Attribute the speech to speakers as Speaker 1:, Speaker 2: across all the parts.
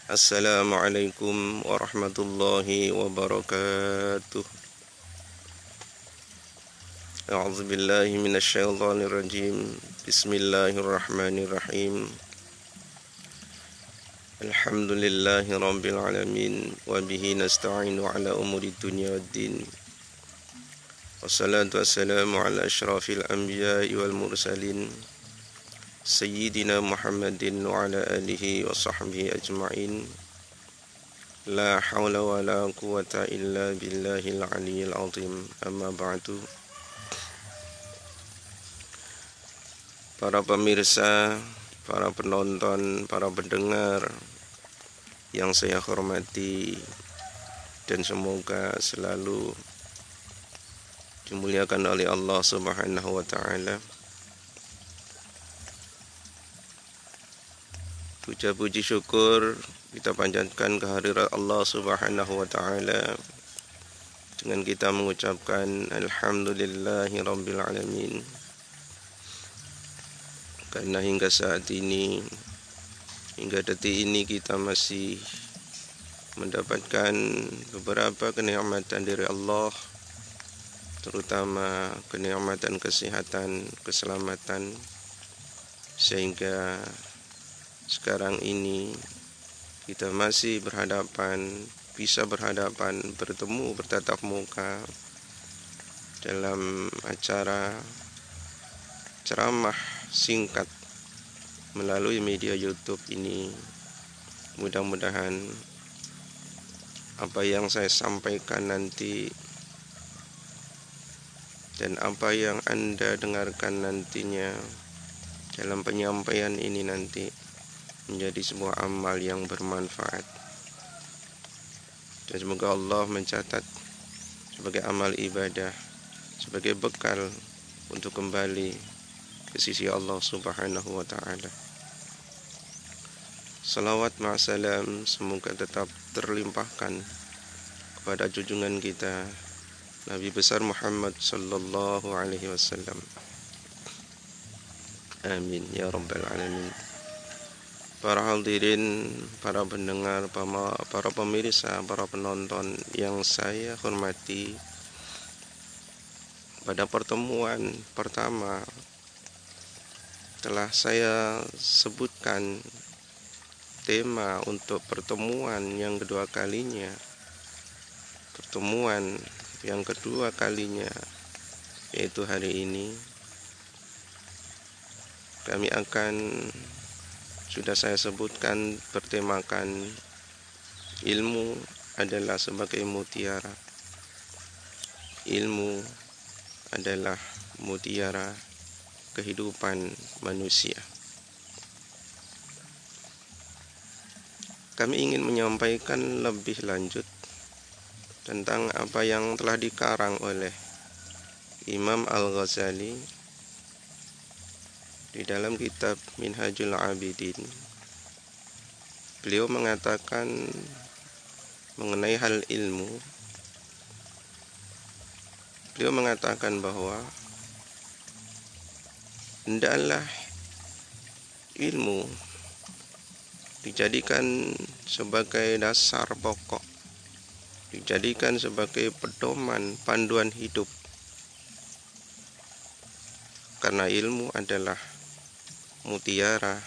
Speaker 1: Assalamualaikum warahmatullahi wabarakatuh. A'udzu billahi minasyaitonir rajim. Bismillahirrahmanirrahim. Alhamdulillahi rabbil alamin wa bihi nasta'inu ala umuri dunya waddin. Wassalatu wassalamu ala asyrafil anbiya'i wal mursalin Sayyidina Muhammadin wa ala alihi wa sahbihi ajma'in. La hawla wa la quwata illa billahil aliyyil azim. Amma ba'du. Para pemirsa, para penonton, para pendengar yang saya hormati dan semoga selalu dimuliakan oleh Allah Subhanahu wa taala. Puja puji syukur kita panjatkan kehadirat Allah Subhanahu wa taala dengan kita mengucapkan alhamdulillahi rabbil alamin. Karena hingga saat ini, hingga detik ini kita masih mendapatkan beberapa kenikmatan dari Allah, terutama kenikmatan kesehatan, keselamatan, sehingga sekarang ini kita masih bisa berhadapan, bertemu, bertatap muka dalam acara ceramah singkat melalui media YouTube ini. Mudah-mudahan apa yang saya sampaikan nanti dan apa yang Anda dengarkan nantinya dalam penyampaian ini nanti menjadi sebuah amal yang bermanfaat, dan semoga Allah mencatat sebagai amal ibadah, sebagai bekal untuk kembali ke sisi Allah Subhanahu wa ta'ala. Salawat ma'asalam semoga tetap terlimpahkan kepada junjungan kita Nabi besar Muhammad sallallahu alaihi wasallam. Amin ya rabbal alamin. Para hadirin, para pendengar, para pemirsa, para penonton yang saya hormati, pada pertemuan pertama telah saya sebutkan tema untuk pertemuan yang kedua kalinya. Pertemuan yang kedua kalinya, yaitu hari ini, kami akan, sudah saya sebutkan, bertemakan ilmu adalah sebagai mutiara. Ilmu adalah mutiara kehidupan manusia. Kami ingin menyampaikan lebih lanjut tentang apa yang telah dikarang oleh Imam Al-Ghazali di dalam kitab Minhajul Abidin. Beliau mengatakan mengenai hal ilmu, beliau mengatakan bahwa hendaklah ilmu dijadikan sebagai dasar pokok, dijadikan sebagai pedoman panduan hidup, karena ilmu adalah mutiara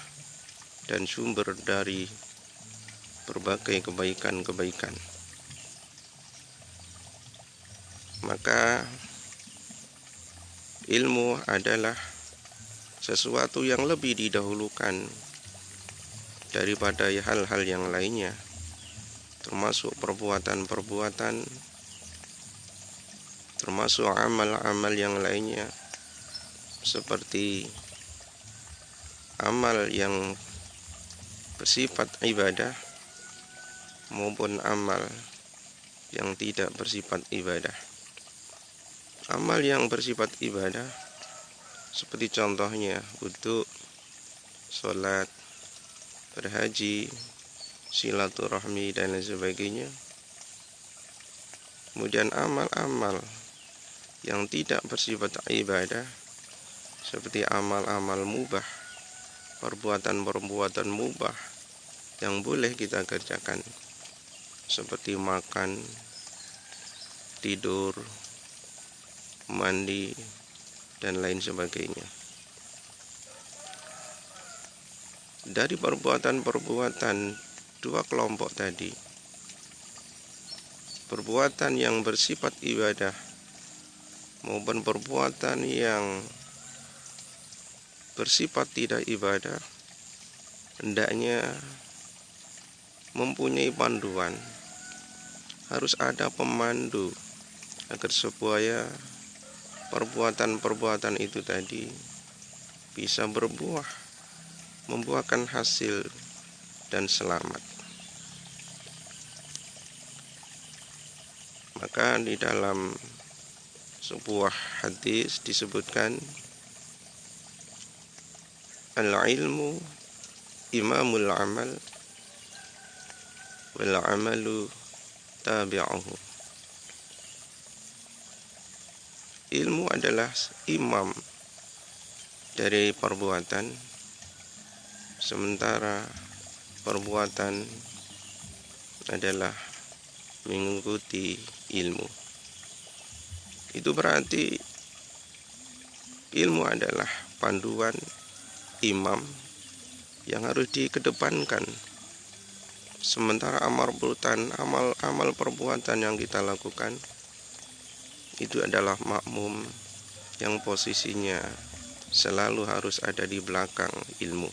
Speaker 1: dan sumber dari berbagai kebaikan-kebaikan. Maka ilmu adalah sesuatu yang lebih didahulukan daripada hal-hal yang lainnya, termasuk perbuatan-perbuatan, termasuk amal-amal yang lainnya, seperti amal yang bersifat ibadah maupun amal yang tidak bersifat ibadah. Amal yang bersifat ibadah seperti contohnya wudu, sholat, berhaji, silaturahmi dan lain sebagainya. Kemudian amal-amal yang tidak bersifat ibadah seperti amal-amal mubah, perbuatan-perbuatan mubah yang boleh kita kerjakan, seperti makan, tidur, mandi, dan lain sebagainya. Dari perbuatan-perbuatan dua kelompok tadi, perbuatan yang bersifat ibadah maupun perbuatan yang bersifat tidak ibadah, hendaknya mempunyai panduan. Harus ada pemandu agar supaya perbuatan-perbuatan itu tadi bisa membuahkan hasil dan selamat. Maka di dalam sebuah hadis disebutkan, al-ilmu imamul amal wal amalu tabi'uhu. Ilmu adalah imam dari perbuatan, sementara perbuatan adalah mengikuti ilmu. Itu berarti ilmu adalah panduan imam yang harus dikedepankan, sementara amal perbuatan yang kita lakukan itu adalah makmum yang posisinya selalu harus ada di belakang ilmu.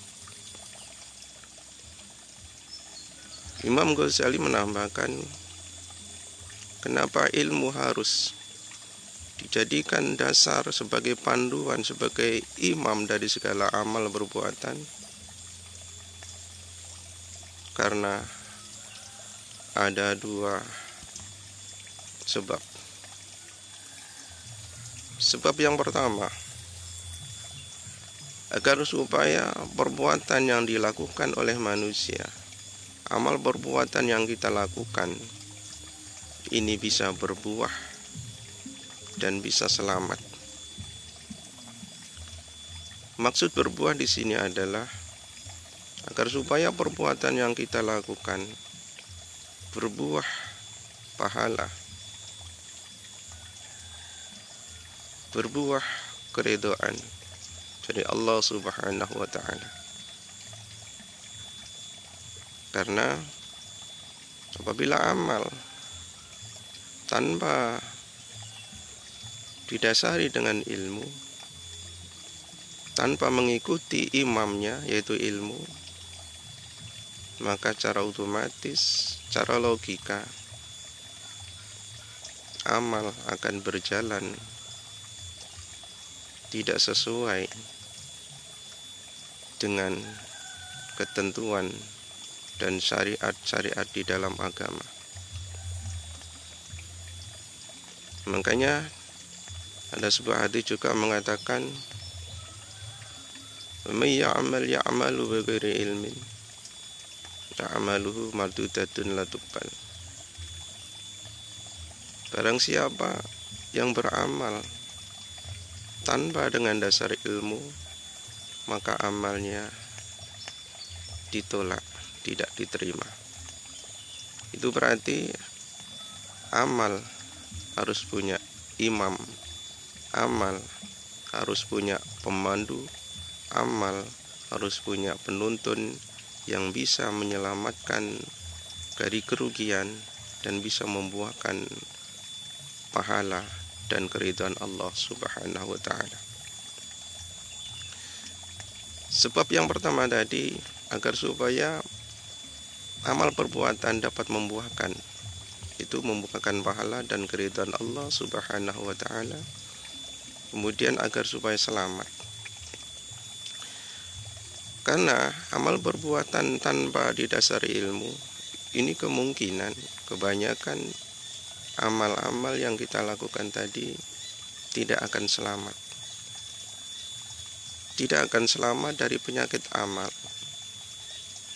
Speaker 1: Imam Ghazali menambahkan, kenapa ilmu harus dijadikan dasar sebagai panduan, sebagai imam dari segala amal perbuatan? Karena ada dua sebab. Sebab yang pertama, agar supaya perbuatan yang dilakukan oleh manusia, amal perbuatan yang kita lakukan ini bisa berbuah dan bisa selamat. Maksud berbuah di sini adalah agar supaya perbuatan yang kita lakukan berbuah pahala, berbuah keridhaan dari Allah Subhanahu wa ta'ala. Karena apabila amal tanpa didasari dengan ilmu, tanpa mengikuti imamnya yaitu ilmu, maka secara otomatis, secara logika, amal akan berjalan tidak sesuai dengan ketentuan dan syariat-syariat di dalam agama. Makanya ada sebuah hadis juga mengatakan, "May ya'malu bighairi ilmin, ya'maluhu mardudatun la tuqbal." Barang siapa yang beramal tanpa dengan dasar ilmu, maka amalnya ditolak, tidak diterima. Itu berarti amal harus punya imam, amal harus punya pemandu, amal harus punya penuntun yang bisa menyelamatkan dari kerugian dan bisa membuahkan pahala dan keridhaan Allah Subhanahu wa ta'ala. Sebab yang pertama tadi, agar supaya amal perbuatan dapat membuahkan, itu membuahkan pahala dan keridhaan Allah Subhanahu wa ta'ala. Kemudian agar supaya selamat. Karena amal perbuatan tanpa didasari ilmu, ini kemungkinan kebanyakan amal-amal yang kita lakukan tadi tidak akan selamat. Tidak akan selamat dari penyakit amal.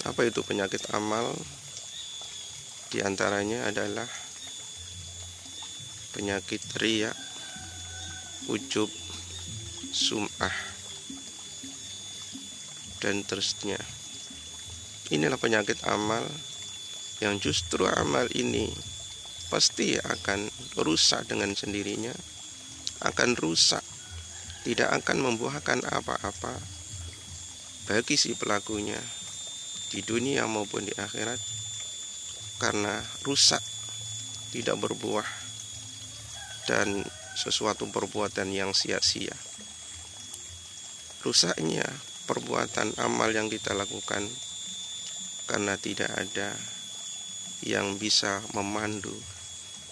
Speaker 1: Apa itu penyakit amal? Di antaranya adalah penyakit riya, ujub, sum'ah, dan terusnya. Inilah penyakit amal, yang justru amal ini pasti akan rusak dengan sendirinya, akan rusak, tidak akan membuahkan apa-apa bagi si pelakunya di dunia maupun di akhirat, karena rusak, tidak berbuah, dan sesuatu perbuatan yang sia-sia. Rusaknya perbuatan amal yang kita lakukan karena tidak ada yang bisa memandu,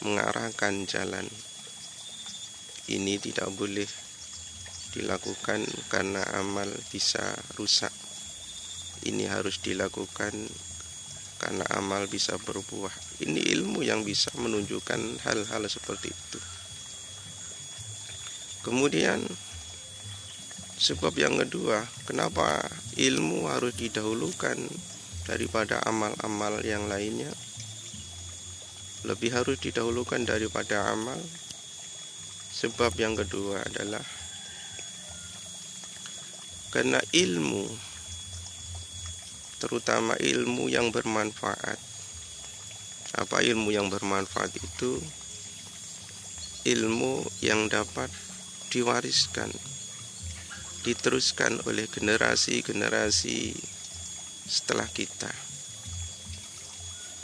Speaker 1: mengarahkan jalan. Ini tidak boleh dilakukan karena amal bisa rusak. Ini harus dilakukan karena amal bisa berbuah. Ini ilmu yang bisa menunjukkan hal-hal seperti itu. Kemudian sebab yang kedua, kenapa ilmu harus didahulukan daripada amal-amal yang lainnya? Lebih harus didahulukan daripada amal. Sebab yang kedua adalah karena ilmu, terutama ilmu yang bermanfaat. Apa ilmu yang bermanfaat itu? Ilmu yang dapat diwariskan, diteruskan oleh generasi-generasi setelah kita.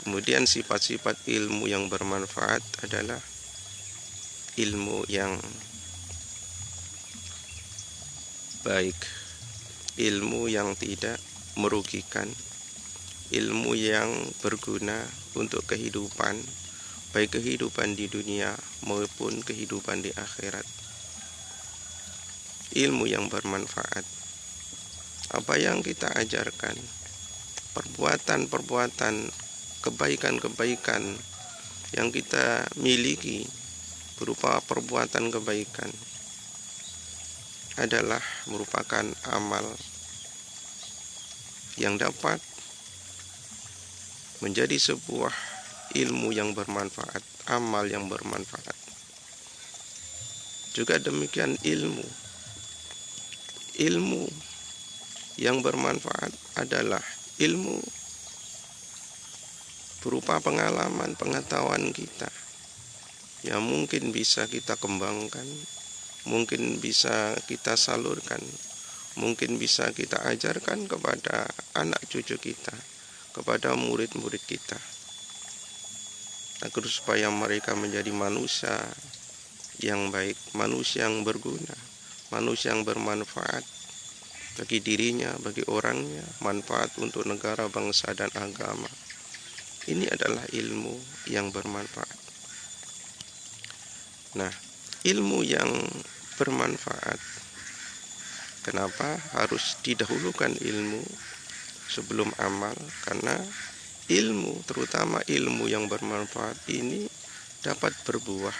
Speaker 1: Kemudian sifat-sifat ilmu yang bermanfaat adalah ilmu yang baik, ilmu yang tidak merugikan, ilmu yang berguna untuk kehidupan, baik kehidupan di dunia maupun kehidupan di akhirat. Ilmu yang bermanfaat. Apa yang kita ajarkan, perbuatan-perbuatan, kebaikan-kebaikan yang kita miliki berupa perbuatan kebaikan adalah merupakan amal yang dapat menjadi sebuah ilmu yang bermanfaat, amal yang bermanfaat. Juga demikian ilmu yang bermanfaat adalah ilmu berupa pengalaman, pengetahuan kita yang mungkin bisa kita kembangkan, mungkin bisa kita salurkan, mungkin bisa kita ajarkan kepada anak cucu kita, kepada murid-murid kita, agar supaya mereka menjadi manusia yang baik, manusia yang berguna, manusia yang bermanfaat bagi dirinya, bagi orangnya, manfaat untuk negara, bangsa, dan agama. Ini adalah ilmu yang bermanfaat. Nah, ilmu yang bermanfaat, kenapa harus didahulukan ilmu sebelum amal? Karena ilmu, terutama ilmu yang bermanfaat ini dapat berbuah.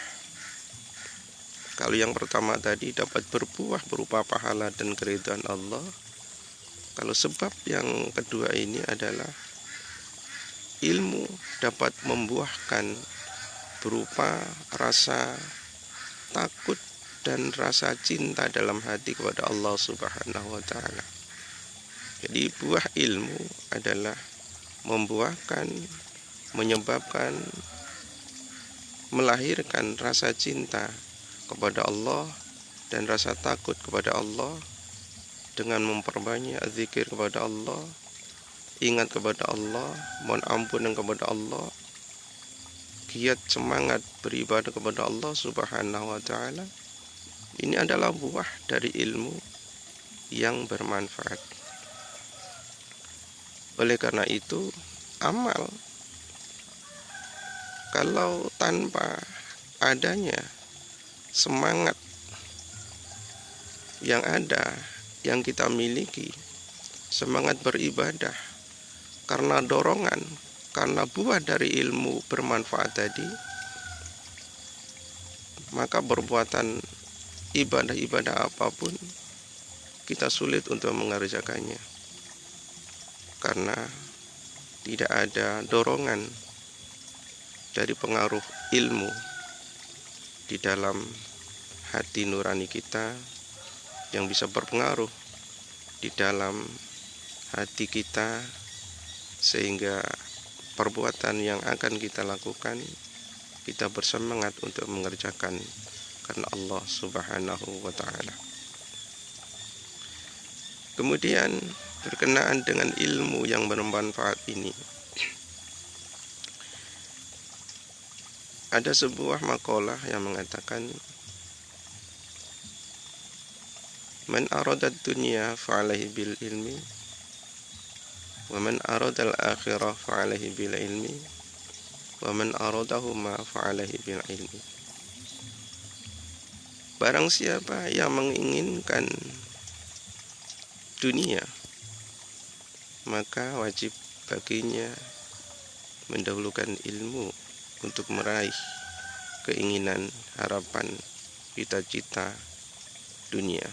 Speaker 1: Kalau yang pertama tadi dapat berbuah berupa pahala dan keridhaan Allah. Kalau sebab yang kedua ini adalah ilmu dapat membuahkan berupa rasa takut dan rasa cinta dalam hati kepada Allah Subhanahu wa ta'ala. Jadi buah ilmu adalah membuahkan, menyebabkan, melahirkan rasa cinta kepada Allah dan rasa takut kepada Allah dengan memperbanyak zikir kepada Allah, ingat kepada Allah, mohon ampunan kepada Allah, giat semangat beribadah kepada Allah Subhanahu wa ta'ala. Ini adalah buah dari ilmu yang bermanfaat. Oleh karena itu, amal kalau tanpa adanya semangat yang ada, yang kita miliki, semangat beribadah karena dorongan, karena buah dari ilmu bermanfaat tadi, maka perbuatan ibadah-ibadah apapun kita sulit untuk mengerjakannya, karena tidak ada dorongan dari pengaruh ilmu di dalam hati nurani kita yang bisa berpengaruh di dalam hati kita sehingga perbuatan yang akan kita lakukan kita bersemangat untuk mengerjakan karena Allah Subhanahu wa ta'ala. Kemudian berkenaan dengan ilmu yang bermanfaat ini, ada sebuah makalah yang mengatakan, man arada dunya fa'alaihi bil ilmi wa man arada al-akhirah fa'alaihi bil ilmi wa man aradahuma fa'alaihi bil ilmi. Barang siapa yang menginginkan dunia, maka wajib baginya mendahulukan ilmu untuk meraih keinginan, harapan, cita-cita dunia.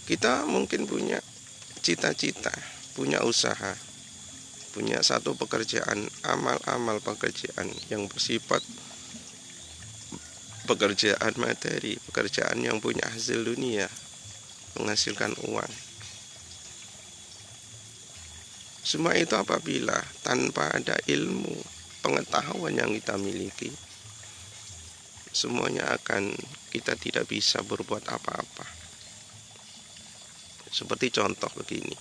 Speaker 1: Kita mungkin punya cita-cita, punya usaha, punya satu pekerjaan, amal-amal pekerjaan yang bersifat pekerjaan materi, pekerjaan yang punya hasil dunia, menghasilkan uang. Semua itu apabila tanpa ada ilmu, pengetahuan yang kita miliki, semuanya kita tidak bisa berbuat apa-apa. Seperti contoh begini,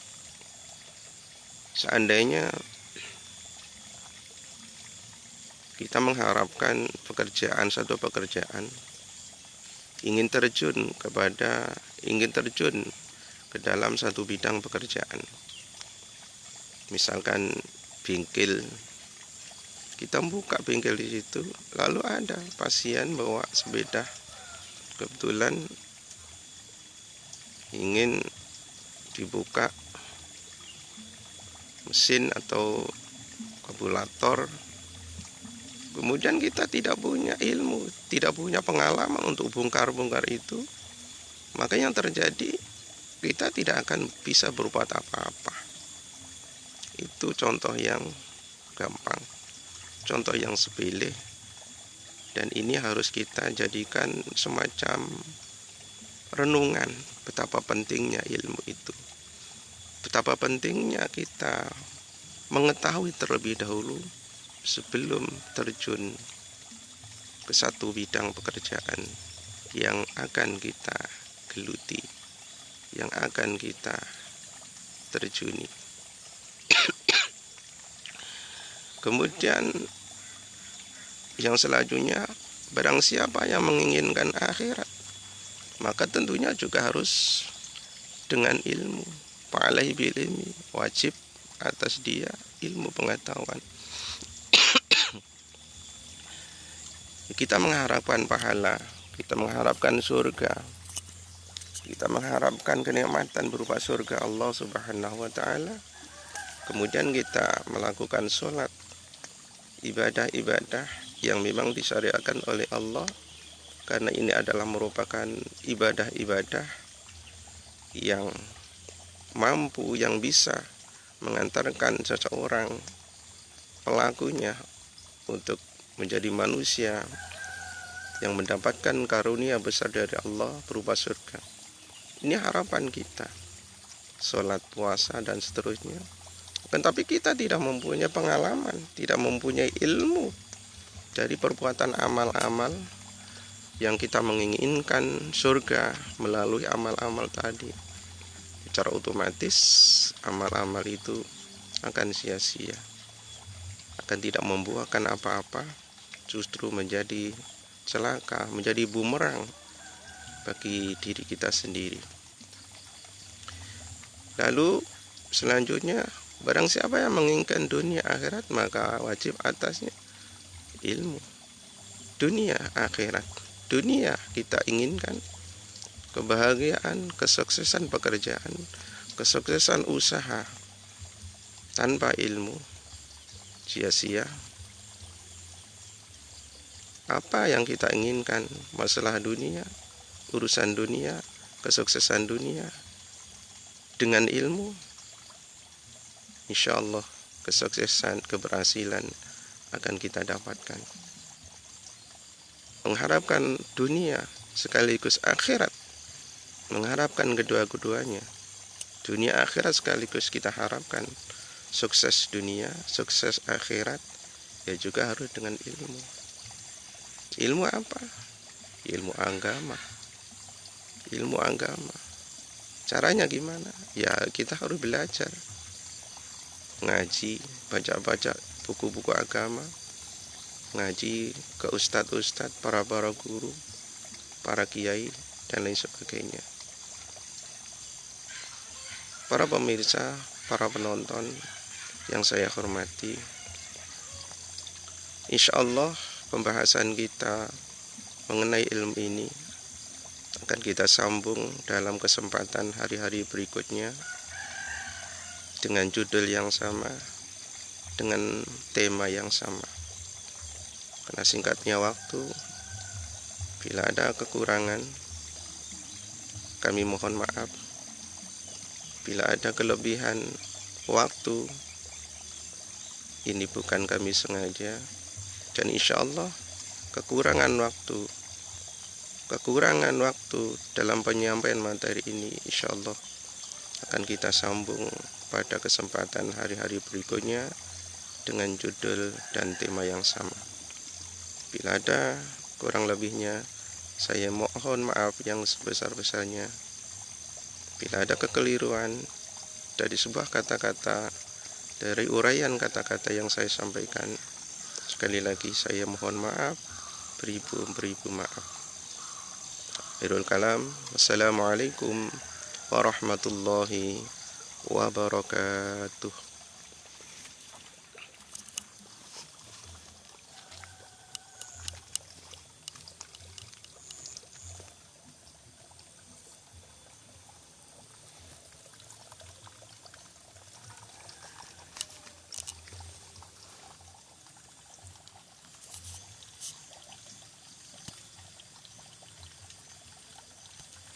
Speaker 1: seandainya kita mengharapkan satu pekerjaan, ingin terjun ke dalam satu bidang pekerjaan. Misalkan bengkel, kita buka bengkel di situ, lalu ada pasien bawa sepeda, kebetulan ingin dibuka mesin atau karburator. Kemudian kita tidak punya ilmu, tidak punya pengalaman untuk bongkar-bongkar itu, maka yang terjadi kita tidak akan bisa berbuat apa-apa. Itu contoh yang gampang, contoh yang sepele, dan ini harus kita jadikan semacam renungan betapa pentingnya ilmu itu, betapa pentingnya kita mengetahui terlebih dahulu sebelum terjun ke satu bidang pekerjaan yang akan kita geluti, yang akan kita terjuni. Kemudian yang selanjutnya, barang siapa yang menginginkan akhirat, maka tentunya juga harus dengan ilmu. Fa'alaihi bil ilmi, wajib atas dia ilmu pengetahuan. Kita mengharapkan pahala, kita mengharapkan surga, kita mengharapkan kenikmatan berupa surga Allah Subhanahu wa ta'ala. Kemudian kita melakukan sholat, ibadah-ibadah yang memang disyariatkan oleh Allah, karena ini adalah merupakan ibadah-ibadah yang mampu, yang bisa mengantarkan seseorang pelakunya untuk menjadi manusia yang mendapatkan karunia besar dari Allah berupa surga. Ini harapan kita, sholat, puasa, dan seterusnya. Tapi kita tidak mempunyai pengalaman, tidak mempunyai ilmu dari perbuatan amal-amal yang kita menginginkan surga melalui amal-amal tadi. Secara otomatis amal-amal itu akan sia-sia, akan tidak membuahkan apa-apa, justru menjadi celaka, menjadi bumerang bagi diri kita sendiri. Lalu selanjutnya, barang siapa yang menginginkan dunia akhirat, maka wajib atasnya ilmu. Dunia akhirat, dunia kita inginkan kebahagiaan, kesuksesan pekerjaan, kesuksesan usaha. Tanpa ilmu sia-sia. Apa yang kita inginkan, masalah dunia, urusan dunia, kesuksesan dunia, dengan ilmu, insya Allah kesuksesan, keberhasilan akan kita dapatkan. Mengharapkan dunia sekaligus akhirat, mengharapkan kedua-keduanya Dunia akhirat sekaligus kita harapkan. Sukses dunia, sukses akhirat, ya juga harus dengan ilmu. Ilmu apa? Ilmu agama. Ilmu agama. Caranya gimana? Ya kita harus belajar. Ngaji, baca-baca buku-buku agama. Ngaji ke ustadz-ustadz, para guru, para kiai, dan lain sebagainya. Para pemirsa, para penonton yang saya hormati, insya Allah pembahasan kita mengenai ilmu ini akan kita sambung dalam kesempatan hari-hari berikutnya dengan judul yang sama, dengan tema yang sama. Karena singkatnya waktu, bila ada kekurangan, kami mohon maaf. Bila ada kelebihan waktu, ini bukan kami sengaja. Dan insya Allah kekurangan waktu dalam penyampaian materi ini insya Allah akan kita sambung pada kesempatan hari-hari berikutnya dengan judul dan tema yang sama. Bila ada kurang lebihnya, saya mohon maaf yang sebesar-besarnya. Bila ada kekeliruan dari sebuah kata-kata, dari uraian kata-kata yang saya sampaikan, sekali lagi saya mohon maaf, beribu maaf. Akhirul kalam, wassalamualaikum warahmatullahi wabarakatuh.